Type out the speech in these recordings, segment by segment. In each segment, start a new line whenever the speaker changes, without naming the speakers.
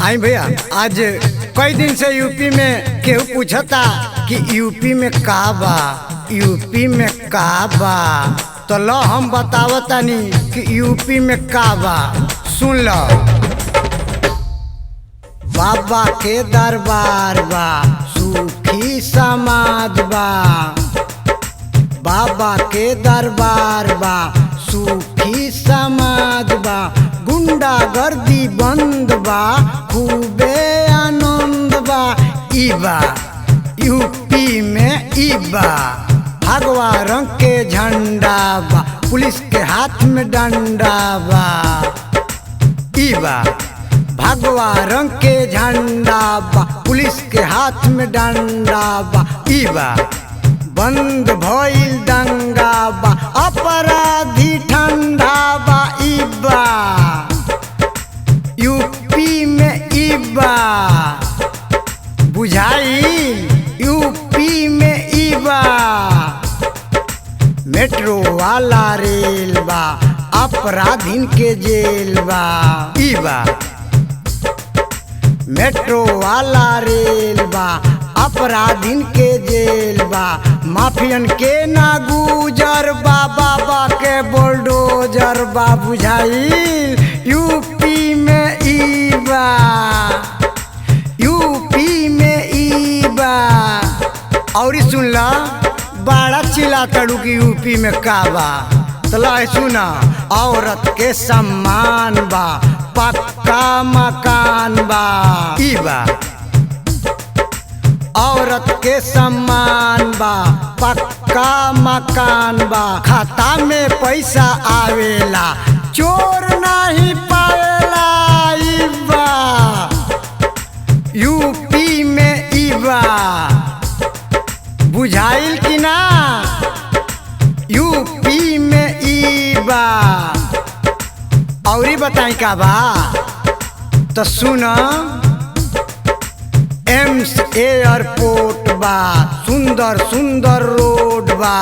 आई भैया, आज कई दिन से यूपी में केहू पूछता कि यूपी में का बा, यूपी में का बा। तो लो हम बतावतानी कि यूपी में का बा, सुन लो। बाबा के दरबार बा, सुखी समाज बा। बाबा के दरबार बा, सुखी समाज बा। गुंडागर्दी बंद बा, खूबे आनंद बा। इबा यूपी में इबा भगवा रंग के झंडा बा, पुलिस के हाथ में डंडा बा। इबा भगवा रंग के झंडा बा, पुलिस के हाथ में डंडा बा। इबा बंद भइल दंगा बा, अपराधी ठंडा बा। इबा यूपी में इबा बुझाइल, यूपी में इबा मेट्रो वाला रेल बा, अपराधीन के जेल बा। इबा मेट्रो वाला रेल बा, अपराधीन के जेल बा। माफियन के ना गुजर बा, बाबा के बुलडोजर बा। बुझाइल यूपी में इबा, यूपी में इबा। और सुन ला, बड़ा चिल्ला तड़ू की यूपी में का बा। तला सुना, औरत के सम्मान बा, पक्का मकान बा। इबा औरत के सम्मान बा, पक्का मकान बा। खाता में पैसा आवेला, चोर नहीं पावेला। इबा यूपी में इबा बुझाइल कि ना, यूपी में इबा। और बताई का बा, तो सुना। एम्स एयरपोर्ट बा, सुंदर सुंदर रोड बा।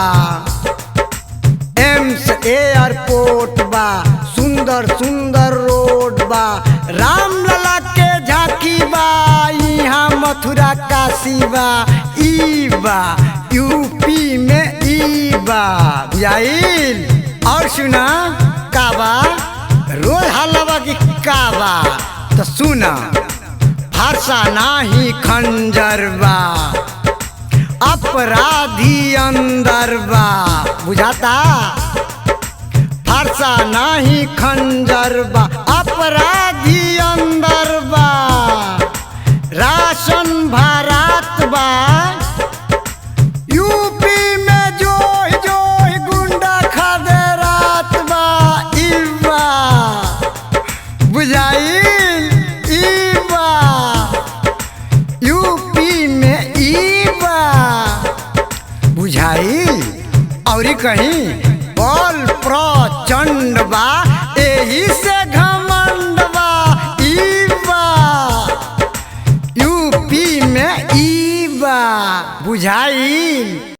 एम्स एयरपोर्ट बा, सुंदर सुंदर रोड बा। रामलला के झांकी बा, यहाँ मथुरा काशी बा। इबा यूपी में इबा बुझाइल। और सुना का बा, रोज हलवा की का बा। तो सुना, फरसा नाही खंजर बा, अपराधी अंदर बा। बुझाता, फरसा नाही खंजर बा, अपराधी अंदर बा। राशन भारत बा, यूपी में जो जो गुंडा खादे रात बा। इबा बुझाइल, इबा यूपी में इबा बुझाइल। और कहीं बल प्रचंड बा, एही से घमंड बा। इबा यूपी में इबा बुझाइल।